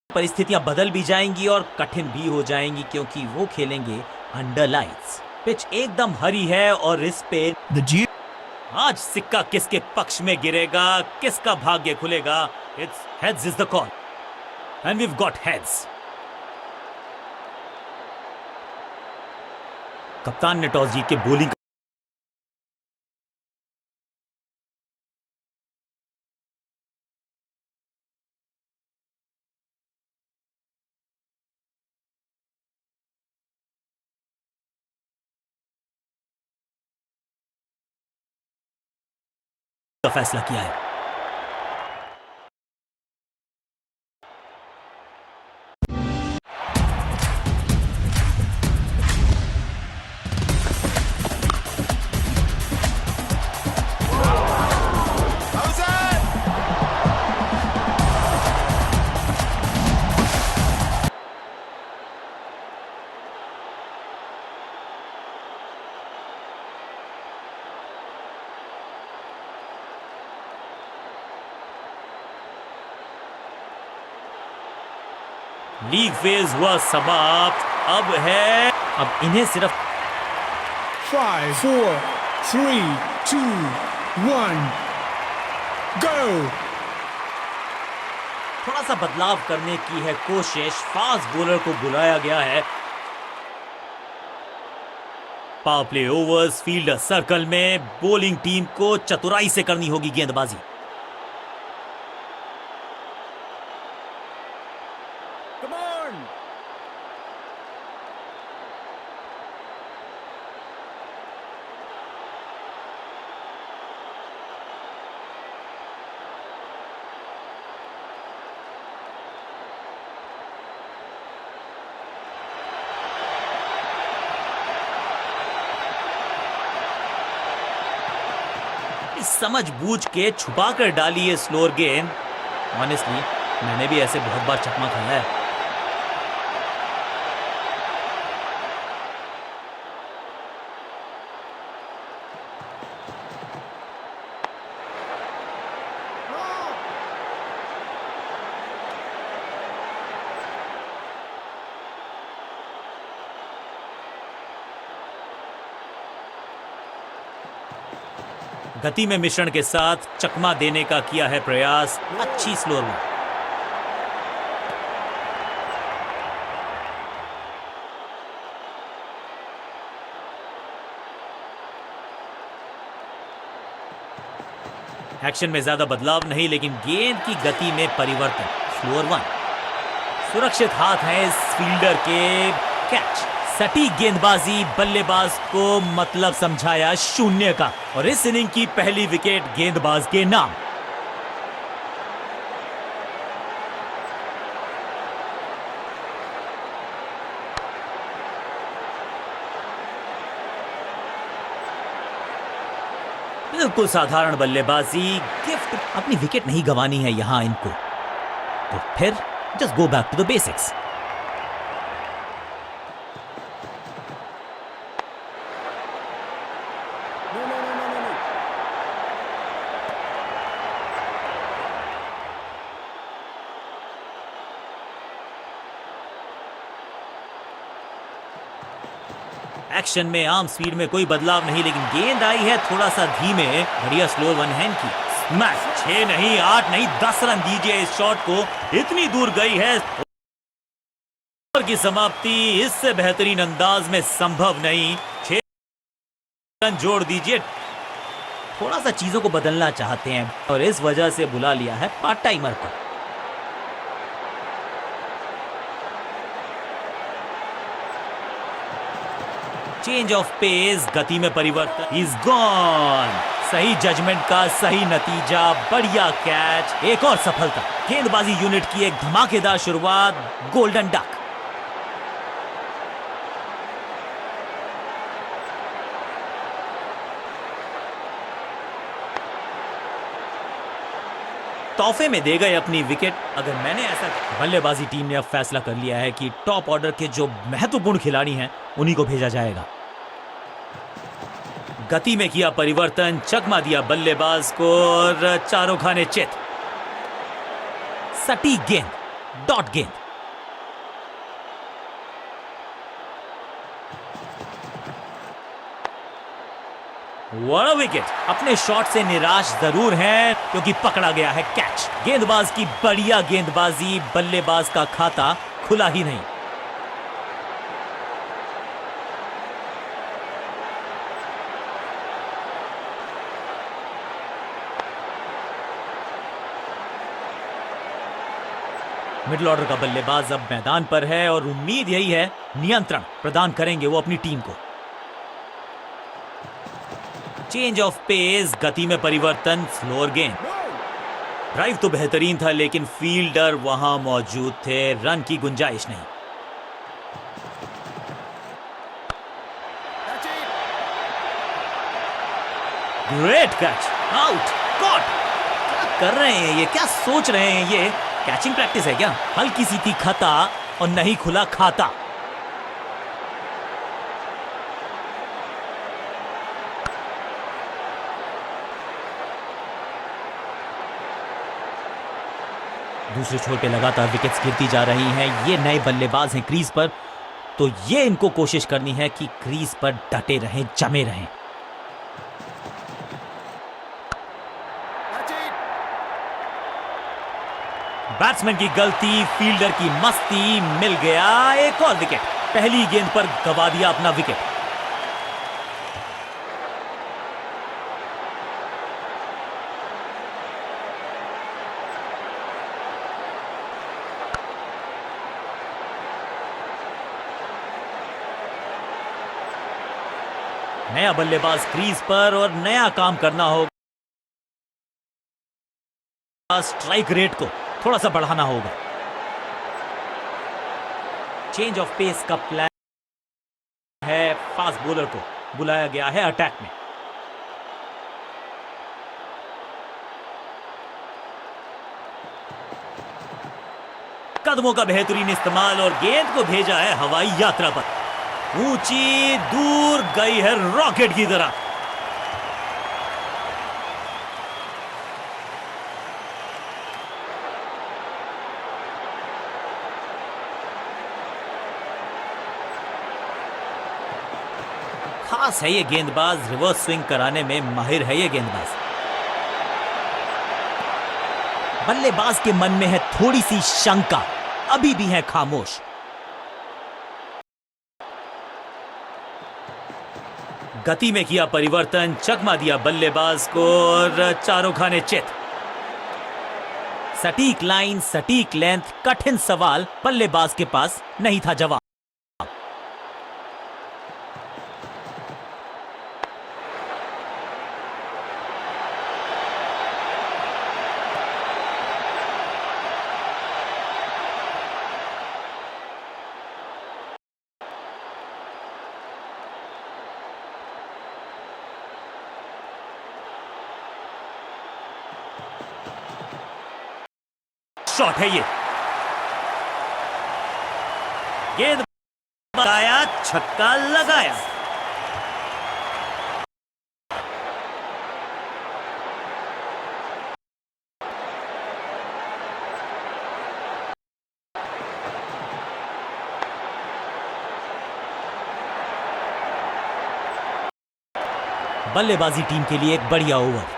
परिस्थितियां बदल भी जाएंगी और कठिन भी हो जाएंगी क्योंकि वो खेलेंगे अंडर लाइट्स। पिच एकदम हरी है और इस पे आज सिक्का किसके पक्ष में गिरेगा, किसका भाग्य खुलेगा। It's heads is the call and we have got heads. कप्तान ने टॉस जीत के बॉलिंग का फैसला किया है। लीग फेज हुआ समाप्त। अब इन्हें सिर्फ 5 4 3 2 1 go। थोड़ा सा बदलाव करने की है कोशिश। फास्ट बॉलर को बुलाया गया है। Power play overs, fielder circle में। बॉलिंग टीम को चतुराई से करनी होगी गेंदबाजी। Come on। समझ बूझ के छुपा कर डाली है स्लोअर गेंद। ऑनेस्टली मैंने भी ऐसे बहुत बार चकमा खाया है। गति में मिश्रण के साथ चकमा देने का किया है प्रयास। अच्छी स्लोअर बॉल। एक्शन में ज्यादा बदलाव नहीं, लेकिन गेंद की गति में परिवर्तन। Slower one. सुरक्षित हाथ है इस फील्डर के। कैच। सटीक गेंदबाजी। बल्लेबाज को मतलब समझाया शून्य का और इस इनिंग की पहली विकेट गेंदबाज के नाम। बिल्कुल साधारण बल्लेबाजी। गिफ्ट। अपनी विकेट नहीं गंवानी है यहां इनको, तो फिर just go back to the basics. Action में आर्म स्पीड में कोई बदलाव नहीं, लेकिन गेंद आई है थोड़ा सा धीमे। बढ़िया स्लो वन हैंड की स्मैश। 6 नहीं 8 नहीं 10 रन दीजिए इस शॉट को। इतनी दूर गई है। ओवर की समाप्ति इससे बेहतरीन अंदाज में संभव नहीं। 6 रन जोड़ दीजिए। थोड़ा सा चीजों को बदलना चाहते हैं और इस वजह से बुला लिया है पार्ट टाइमर पर। Change of pace. गति में परिवर्तन। Is gone. सही जजमेंट का सही नतीजा। बढ़िया कैच। एक और सफलता। गेंदबाजी यूनिट की एक धमाकेदार शुरुआत। Golden duck. तोहफे में दे गए अपनी विकेट। अगर मैंने ऐसा, बल्लेबाजी टीम ने अब फैसला कर लिया है कि टॉप ऑर्डर के जो महत्वपूर्ण खिलाड़ी हैं उन्हीं को भेजा जाएगा। गति में किया परिवर्तन। चकमा दिया बल्लेबाज को और चारों खाने चित। सटीक गेंद। डॉट गेंद। What a wicket. अपने शॉट से निराश जरूर हैं क्योंकि पकड़ा गया है कैच। गेंदबाज की बढ़िया गेंदबाजी, बल्लेबाज का खाता खुला ही नहीं। मिडिल ऑर्डर का बल्लेबाज अब मैदान पर है और उम्मीद यही है नियंत्रण प्रदान करेंगे वो अपनी टीम को। चेंज ऑफ पेस, गति में परिवर्तन, स्लोअर गेंद। ड्राइव तो बेहतरीन था लेकिन फील्डर वहां मौजूद थे, रन की गुंजाइश नहीं। Great catch, out, caught. क्या कर रहे हैं ये, क्या सोच रहे हैं ये? कैचिंग प्रैक्टिस है क्या? हल्की सी थी खता और नहीं खुला खाता। दूसरे छोर पे लगातार विकेट्स गिरती जा रही हैं। ये नए बल्लेबाज हैं क्रीज पर, तो ये इनको कोशिश करनी है कि क्रीज पर डटे रहें, जमे रहें। बैट्समैन की गलती, फील्डर की मस्ती, मिल गया एक और विकेट। पहली गेंद पर गवा दिया अपना विकेट। नया बल्लेबाज क्रीज पर और नया काम करना होगा। स्ट्राइक रेट को थोड़ा सा बढ़ाना होगा। चेंज ऑफ पेस का प्लान है। फास्ट बॉलर को बुलाया गया है अटैक में। कदमों का बेहतरीन इस्तेमाल और गेंद को भेजा है हवाई यात्रा पर। ऊंची दूर गई है रॉकेट की तरह। खास है ये गेंदबाज, रिवर्स स्विंग कराने में माहिर है ये गेंदबाज। बल्लेबाज के मन में है थोड़ी सी शंका, अभी भी है खामोश। गति में किया परिवर्तन, चकमा दिया बल्लेबाज को और चारों खाने चित। सटीक लाइन, सटीक लेंथ, कठिन सवाल, बल्लेबाज के पास नहीं था जवाब। शॉट है ये, गेंद आया, छक्का लगाया। बल्लेबाजी टीम के लिए एक बढ़िया ओवर।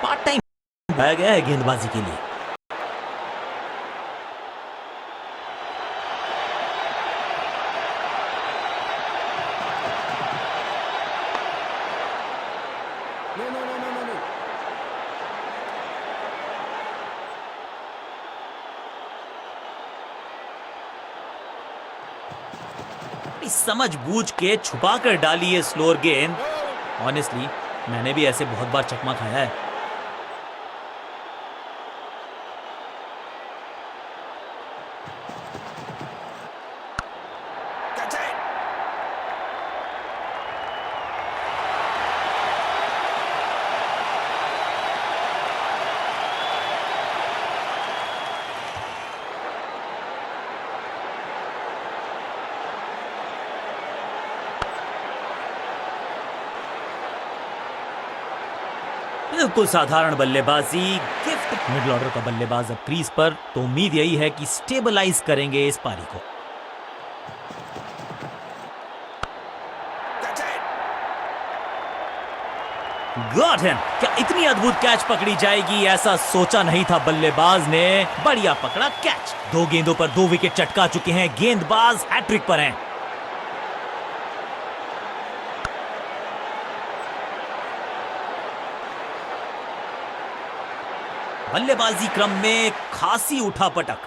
पार्ट टाइम पाया गया है गेंदबाजी के लिए। No, no, no, no, no, no. समझ बूझ के छुपा कर डाली है स्लोअर गेंद। ऑनेस्टली मैंने भी ऐसे बहुत बार चकमा खाया है। Catch it. बिल्कुल साधारण बल्लेबाजी, गिफ्ट। मिडिल ऑर्डर का बल्लेबाज अब क्रीज पर, तो उम्मीद यही है कि स्टेबलाइज करेंगे इस पारी को। That's it. Got him. क्या इतनी अद्भुत कैच पकड़ी जाएगी, ऐसा सोचा नहीं था बल्लेबाज ने। बढ़िया पकड़ा कैच। 2 गेंदों पर 2 विकेट चटका चुके हैं, गेंदबाज हैट्रिक पर हैं। बल्लेबाजी क्रम में खासी उठापटक।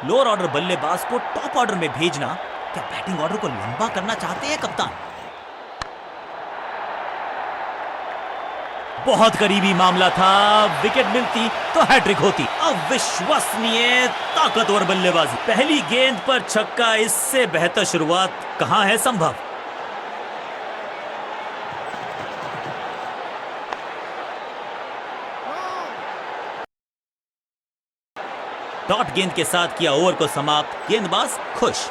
लोअर ऑर्डर बल्लेबाज को टॉप ऑर्डर में भेजना, क्या बैटिंग ऑर्डर को लंबा करना चाहते हैं कप्तान? बहुत करीबी मामला था, विकेट मिलती तो हैट्रिक होती। अविश्वसनीय ताकतवर बल्लेबाजी। पहली गेंद पर छक्का, इससे बेहतर शुरुआत कहां है संभव। डॉट गेंद के साथ किया ओवर को समाप्त, गेंदबाज खुश।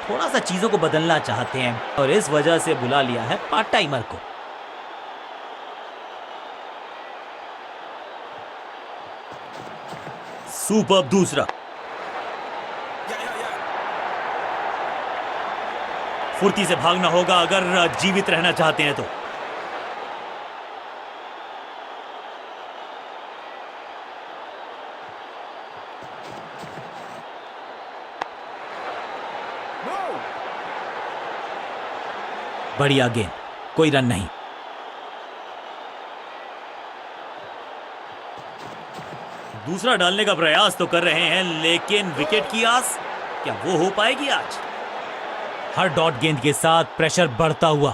थोड़ा सा चीजों को बदलना चाहते हैं और इस वजह से बुला लिया है पार्ट टाइमर को। सुपर दूसरा। Yeah. फुर्ती से भागना होगा अगर जीवित रहना चाहते हैं तो। No. बढ़िया गेंद, कोई रन नहीं। दूसरा डालने का प्रयास तो कर रहे हैं, लेकिन विकेट की आस, क्या वो हो पाएगी आज? हर डॉट गेंद के साथ प्रेशर बढ़ता हुआ।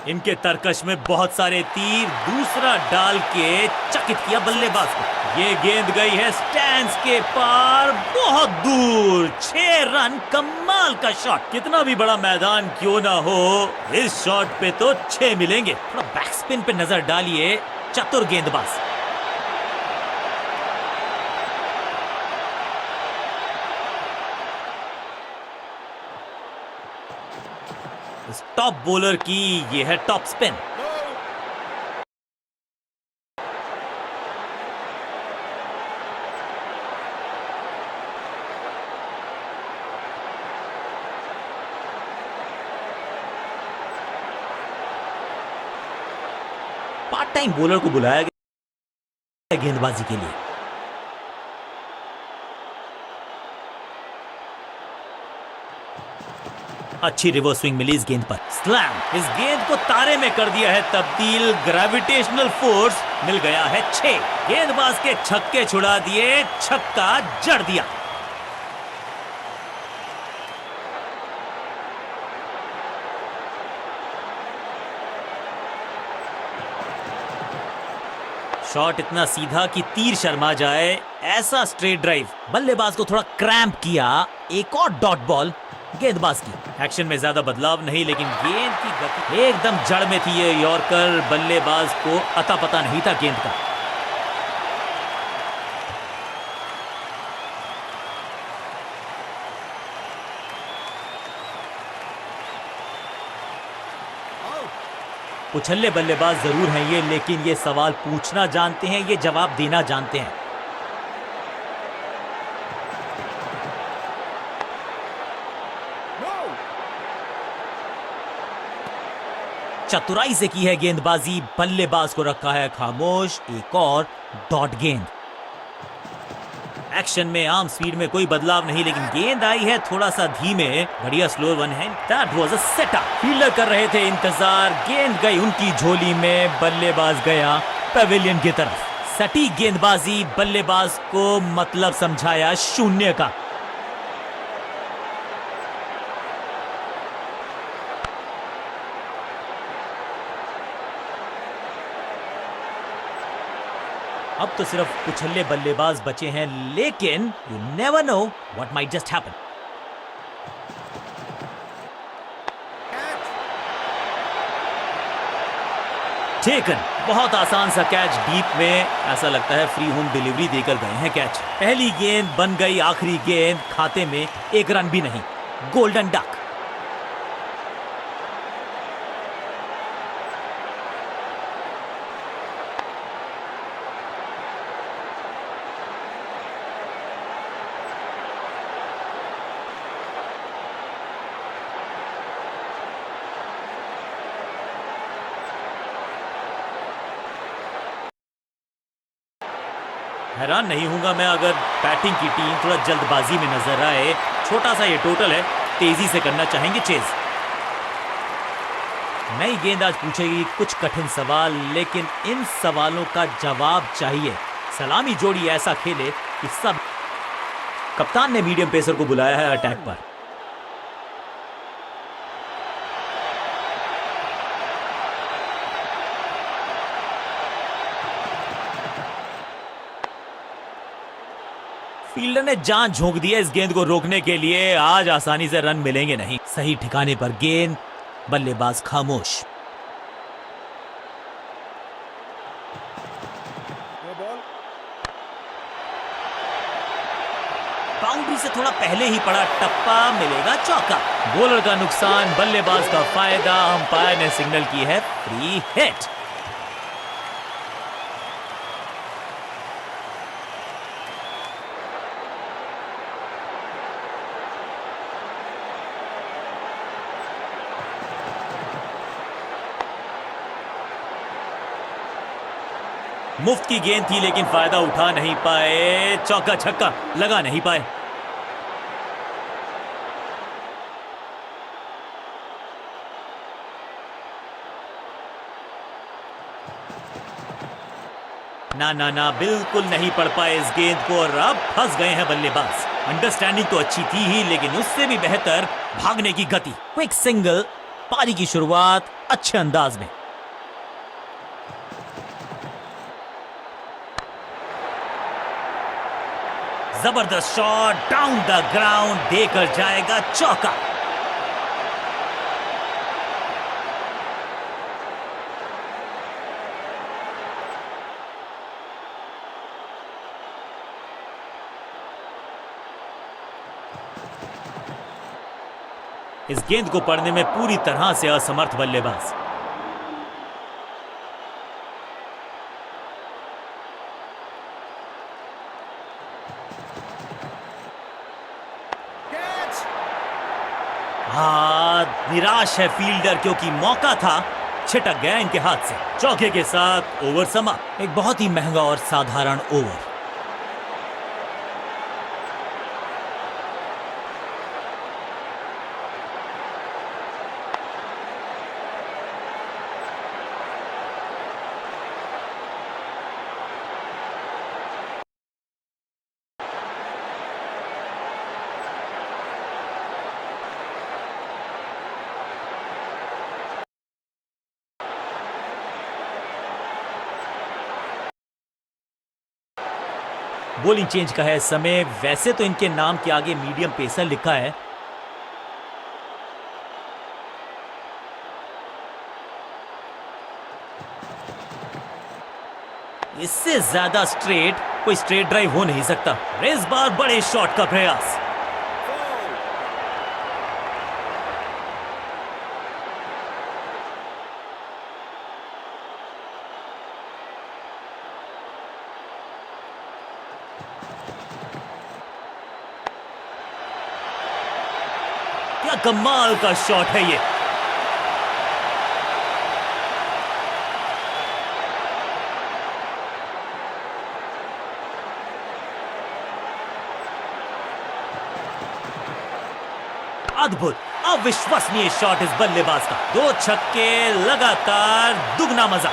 इनके तरकश में बहुत सारे तीर। दूसरा डाल के चकित किया बल्लेबाज को। ये गेंद गई है स्टैंड्स के पार, बहुत दूर। 6 रन, कमाल का शॉट। कितना भी बड़ा मैदान क्यों ना हो, इस शॉट पे तो 6 मिलेंगे। थोड़ा बैक स्पिन पे नजर डालिए, चतुर गेंदबाज। इस टॉप बॉलर की ये है top spin. Part time bowler को बुलाया गया गेंदबाजी के लिए। अच्छी रिवर्स स्विंग मिली इस गेंद पर। स्लैम। इस गेंद को तारे में कर दिया है तब्दील। ग्रेविटेशनल फोर्स मिल गया है 6। गेंदबाज के छक्के छुड़ा दिए, छक्का जड़ दिया। शॉट इतना सीधा कि तीर शर्मा जाए, ऐसा स्ट्रेट ड्राइव। बल्लेबाज को थोड़ा क्रैम्प किया। एक और डॉट बॉल गेंदबाज की। एक्शन में ज्यादा बदलाव नहीं, लेकिन गेंद की गति एकदम जड़ में थी। ये यॉर्कर, बल्लेबाज को अता पता नहीं था गेंद का। उछल्ले बल्लेबाज जरूर हैं ये, लेकिन ये सवाल पूछना जानते हैं, ये जवाब देना जानते हैं। चतुराई से की है गेंदबाजी, बल्लेबाज को रखा है खामोश। एक और डॉट गेंद। एक्शन में आर्म स्पीड में कोई बदलाव नहीं, लेकिन गेंद आई है थोड़ा सा धीमे। बढ़िया slower one hand. That was a setup. Fielder कर रहे थे इंतजार, गेंद गई उनकी झोली में, बल्लेबाज गया पवेलियन की तरफ। सटीक गेंदबाजी, बल्लेबाज को मतलब समझाया शून्य का। अब तो सिर्फ उछल्ले बल्लेबाज बचे हैं, लेकिन you never know what might just happen. Taken. बहुत आसान सा कैच डीप में, ऐसा लगता है फ्री होम डिलीवरी देकर गए हैं कैच। पहली गेंद बन गई आखिरी गेंद, खाते में एक रन भी नहीं। Golden duck. हैरान नहीं हूंगा मैं अगर बैटिंग की टीम थोड़ा जल्दबाजी में नजर आए। छोटा सा ये टोटल है, तेजी से करना चाहेंगे चेज। नई गेंदबाज पूछेगी कुछ कठिन सवाल, लेकिन इन सवालों का जवाब चाहिए। सलामी जोड़ी ऐसा खेले कि सब। कप्तान ने मीडियम पेसर को बुलाया है अटैक पर। फील्डर ने जान झोंक दी है इस गेंद को रोकने के लिए। आज आसानी से रन मिलेंगे नहीं। सही ठिकाने पर गेंद, बल्लेबाज खामोश। बाउंड्री से थोड़ा पहले ही पड़ा टप्पा, मिलेगा चौका। बॉलर का नुकसान, बल्लेबाज का फायदा। अंपायर ने सिग्नल की है फ्री हिट। मुफ्त की गेंद थी लेकिन फायदा उठा नहीं पाए। चौका छक्का लगा नहीं पाए। ना ना ना, बिल्कुल नहीं पड़ पाए इस गेंद को और अब फंस गए हैं बल्लेबाज। अंडरस्टैंडिंग तो अच्छी थी ही, लेकिन उससे भी बेहतर भागने की गति। क्विक सिंगल, पारी की शुरुआत अच्छे अंदाज में। जबरदस्त शॉट, डाउन द ग्राउंड, देकर जाएगा चौका। इस गेंद को पढ़ने में पूरी तरह से असमर्थ बल्लेबाज। निराश है फील्डर क्योंकि मौका था, छिटक गया इनके हाथ से। चौके के साथ ओवर समाप्त। एक बहुत ही महंगा और साधारण ओवर। बॉलिंग चेंज का है समय। वैसे तो इनके नाम के आगे मीडियम पेसर लिखा है। इससे ज्यादा स्ट्रेट कोई स्ट्रेट ड्राइव हो नहीं सकता। इस बार बड़े शॉट का प्रयास। क्या कमाल का शॉट है ये। अद्भुत, अविश्वसनीय शॉट इस बल्लेबाज का। 2 छक्के लगातार, दुगना मजा।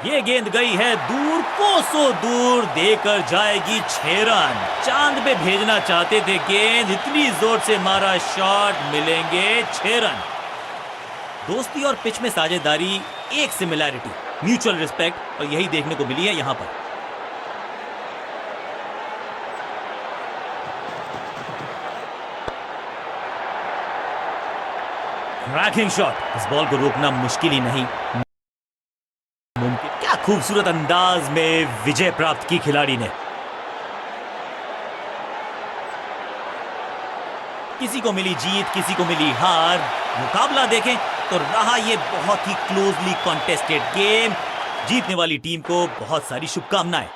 ये गेंद गई है दूर, कोसों दूर, देकर जाएगी 6 रन। चांद पे भेजना चाहते थे गेंद, इतनी जोर से मारा शॉट, मिलेंगे 6 रन। दोस्ती और पिच में साझेदारी, एक सिमिलैरिटी। म्यूचुअल रिस्पेक्ट, और यही देखने को मिली है यहां पर। क्रैकिंग शॉट, इस बॉल को रोकना मुश्किल ही नहीं मुमकिन। क्या खूबसूरत अंदाज में विजय प्राप्त की खिलाड़ी ने। किसी को मिली जीत, किसी को मिली हार। मुकाबला देखें तो रहा ये बहुत ही क्लोजली कॉन्टेस्टेड गेम। जीतने वाली टीम को बहुत सारी शुभकामनाएं।